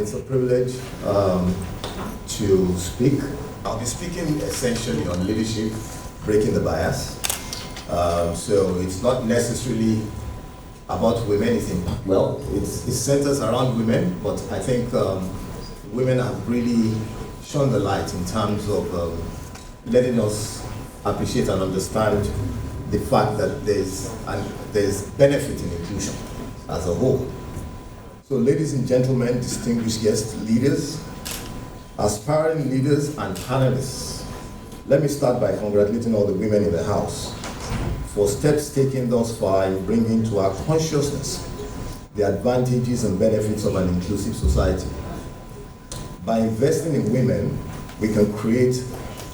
it's a privilege to speak. I'll be speaking essentially on leadership, breaking the bias. So it's not necessarily about women. It centers around women, but I think women have really shone the light in terms of letting us appreciate and understand the fact that there's benefit in inclusion as a whole. So ladies and gentlemen, distinguished guests, leaders, aspiring leaders and panelists, let me start by congratulating all the women in the House for steps taken thus far in bringing to our consciousness the advantages and benefits of an inclusive society. By investing in women, we can create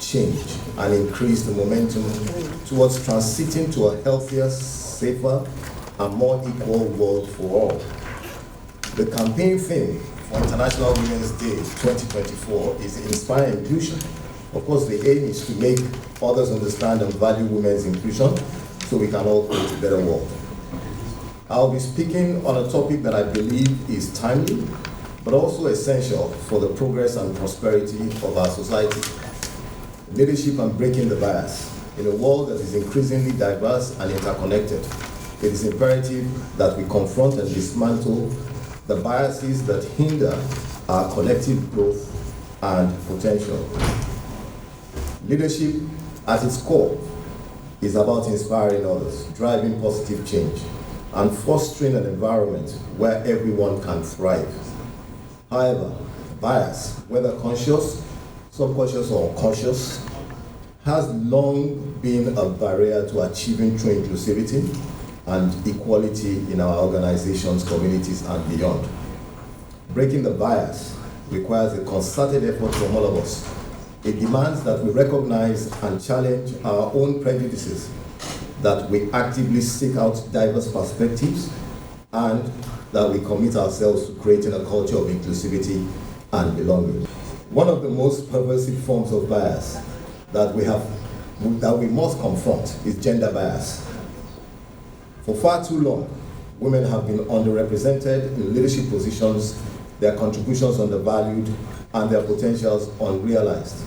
change and increase the momentum towards transiting to a healthier, safer, and more equal world for all. The campaign theme for International Women's Day 2024 is Inspire Inclusion. Of course, the aim is to make others understand and value women's inclusion so we can all create a better world. I'll be speaking on a topic that I believe is timely, but also essential for the progress and prosperity of our society. Leadership and breaking the bias. In a world that is increasingly diverse and interconnected, it is imperative that we confront and dismantle the biases that hinder our collective growth and potential. Leadership, at its core, is about inspiring others, driving positive change, and fostering an environment where everyone can thrive. However, bias, whether conscious, subconscious, or unconscious, has long been a barrier to achieving true inclusivity and equality in our organizations, communities, and beyond. Breaking the bias requires a concerted effort from all of us. It demands that we recognize and challenge our own prejudices, that we actively seek out diverse perspectives, and that we commit ourselves to creating a culture of inclusivity and belonging. One of the most pervasive forms of bias that we must confront is gender bias. For far too long, women have been underrepresented in leadership positions, their contributions undervalued, and their potentials unrealized.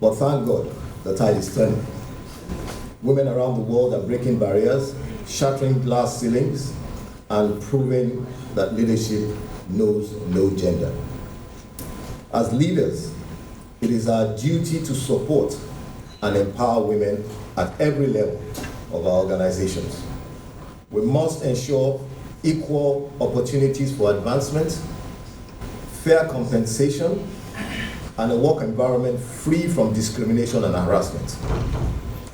But thank God, the tide is turning. Women around the world are breaking barriers, shattering glass ceilings, and proving that leadership knows no gender. As leaders, it is our duty to support and empower women at every level of our organizations. We must ensure equal opportunities for advancement, fair compensation, and a work environment free from discrimination and harassment.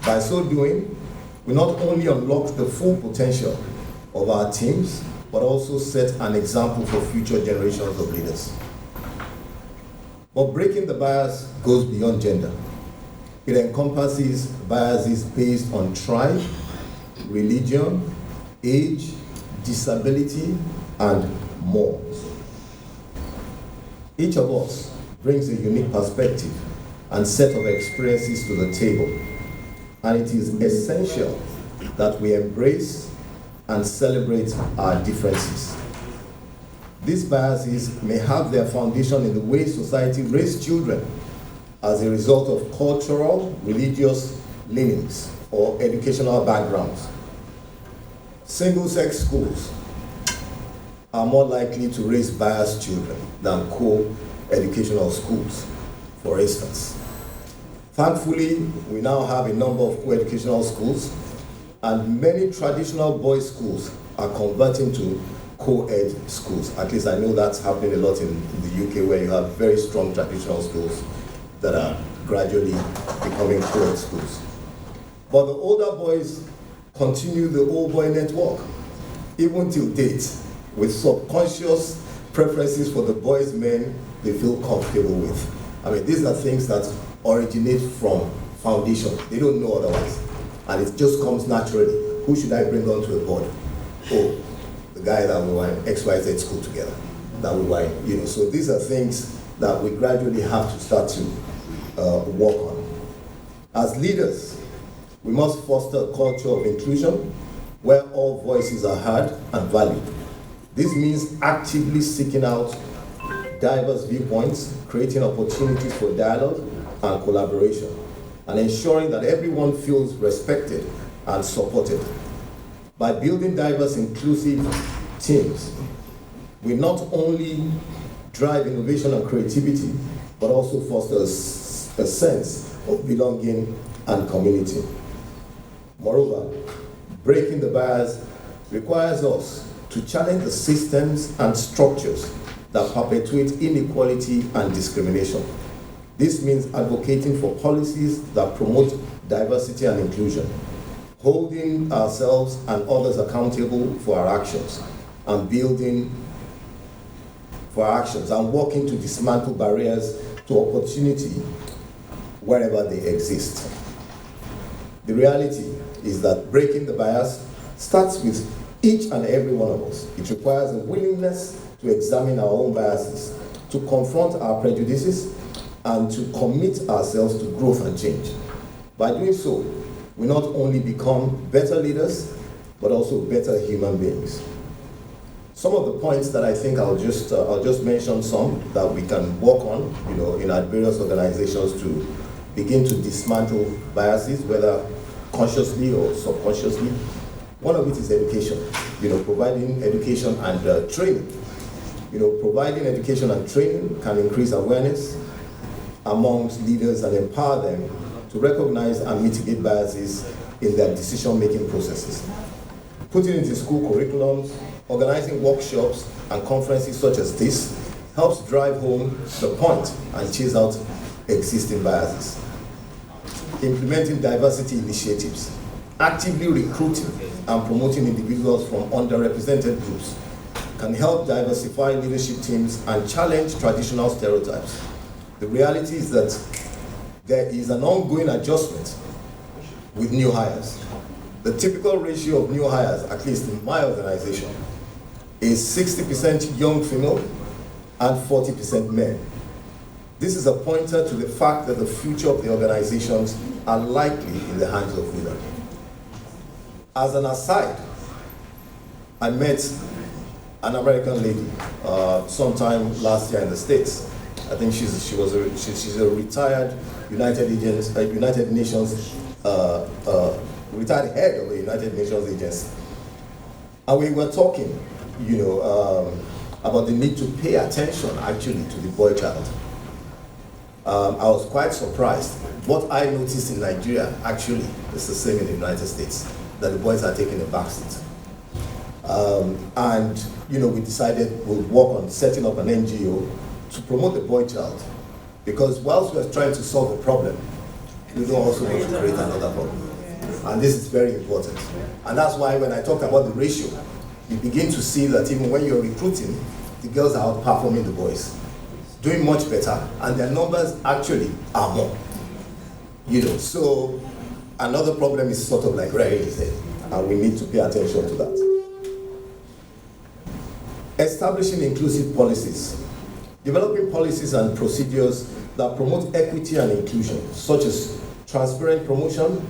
By so doing, we not only unlock the full potential of our teams, but also set an example for future generations of leaders. But breaking the bias goes beyond gender. It encompasses biases based on tribe, religion, age, disability, and more. Each of us brings a unique perspective and set of experiences to the table, and it is essential that we embrace and celebrate our differences. These biases may have their foundation in the way society raised children as a result of cultural, religious leanings, or educational backgrounds. Single-sex schools are more likely to raise biased children than co-educational schools, for instance. Thankfully, we now have a number of co-educational schools, and many traditional boys' schools are converting to co-ed schools. At least I know that's happening a lot in the UK, where you have very strong traditional schools that are gradually becoming co-ed schools. But the older boys continue the old boy network, even till date, with subconscious preferences for the boys' men they feel comfortable with. I mean, these are things that originate from foundation. They don't know otherwise. And it just comes naturally. Who should I bring onto a board? Oh, the guy that we were in XYZ school together, that we were in, So these are things that we gradually have to start to work on. As leaders, we must foster a culture of inclusion where all voices are heard and valued. This means actively seeking out diverse viewpoints, creating opportunities for dialogue and collaboration, and ensuring that everyone feels respected and supported. By building diverse, inclusive teams, we not only drive innovation and creativity, but also foster a sense of belonging and community. Moreover, breaking the bias requires us to challenge the systems and structures that perpetuate inequality and discrimination. This means advocating for policies that promote diversity and inclusion, holding ourselves and others accountable for our actions, and working to dismantle barriers to opportunity wherever they exist. The reality is that breaking the bias starts with each and every one of us. It requires a willingness to examine our own biases, to confront our prejudices, and to commit ourselves to growth and change. By doing so, we not only become better leaders, but also better human beings. Some of the points that I think I'll just mention some that we can work on, in our various organizations to begin to dismantle biases, whether consciously or subconsciously. One of it is education, providing education and training. Providing education and training can increase awareness amongst leaders and empower them to recognize and mitigate biases in their decision-making processes. Putting into school curriculums, organizing workshops and conferences such as this helps drive home the point and chase out existing biases. Implementing diversity initiatives, actively recruiting and promoting individuals from underrepresented groups can help diversify leadership teams and challenge traditional stereotypes. The reality is that there is an ongoing adjustment with new hires. The typical ratio of new hires, at least in my organization, is 60% young female and 40% men. This is a pointer to the fact that the future of the organizations are likely in the hands of women. As an aside, I met an American lady sometime last year in the States. I think she's a retired United Nations retired head of a United Nations agency, and we were talking, about the need to pay attention actually to the boy child. I was quite surprised. What I noticed in Nigeria actually is the same in the United States, that the boys are taking a backseat. And we decided we'll work on setting up an NGO to promote the boy child, because whilst we're trying to solve a problem, we don't also want to create another problem. And this is very important. And that's why when I talked about the ratio, you begin to see that even when you're recruiting, the girls are outperforming the boys, doing much better, and their numbers actually are more. So another problem is sort of like raised, and we need to pay attention to that. Establishing inclusive policies. Developing policies and procedures that promote equity and inclusion, such as transparent promotion,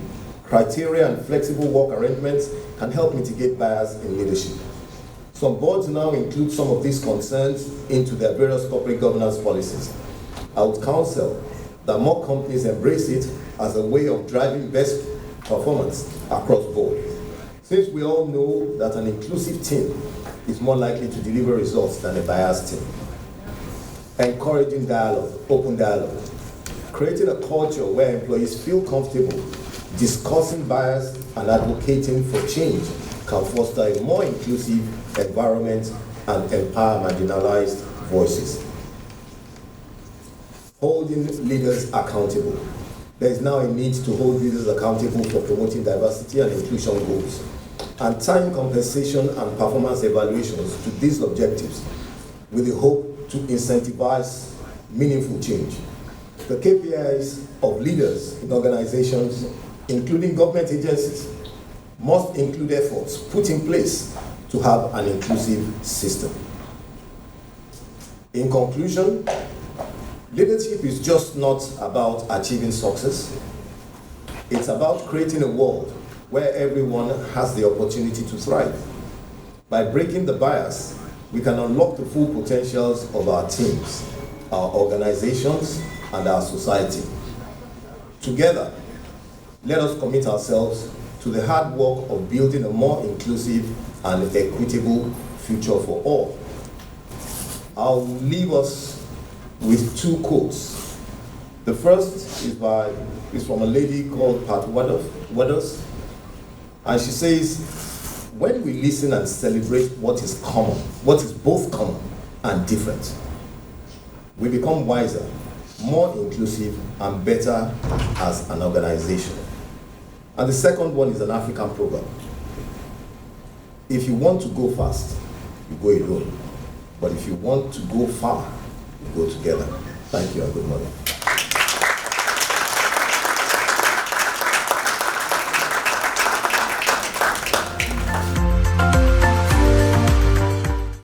criteria, and flexible work arrangements can help mitigate bias in leadership. Some boards now include some of these concerns into their various corporate governance policies. I would counsel that more companies embrace it as a way of driving best performance across board. Since we all know that an inclusive team is more likely to deliver results than a biased team. Encouraging dialogue, open dialogue. Creating a culture where employees feel comfortable discussing bias and advocating for change can foster a more inclusive environment and empower marginalized voices. Holding leaders accountable. There is now a need to hold leaders accountable for promoting diversity and inclusion goals, and tying compensation and performance evaluations to these objectives with the hope to incentivize meaningful change. The KPIs of leaders in organizations, including government agencies, must include efforts put in place to have an inclusive system. In conclusion, leadership is just not about achieving success. It's about creating a world where everyone has the opportunity to thrive. By breaking the bias we can unlock the full potentials of our teams, our organizations, and our society. Together, let us commit ourselves to the hard work of building a more inclusive and equitable future for all. I'll leave us with two quotes. The first is from a lady called Pat Weathers, and she says, "When we listen and celebrate what is common, what is both common and different, we become wiser, more inclusive, and better as an organization." And the second one is an African proverb. If you want to go fast, you go alone. But if you want to go far, you go together. Thank you and good morning.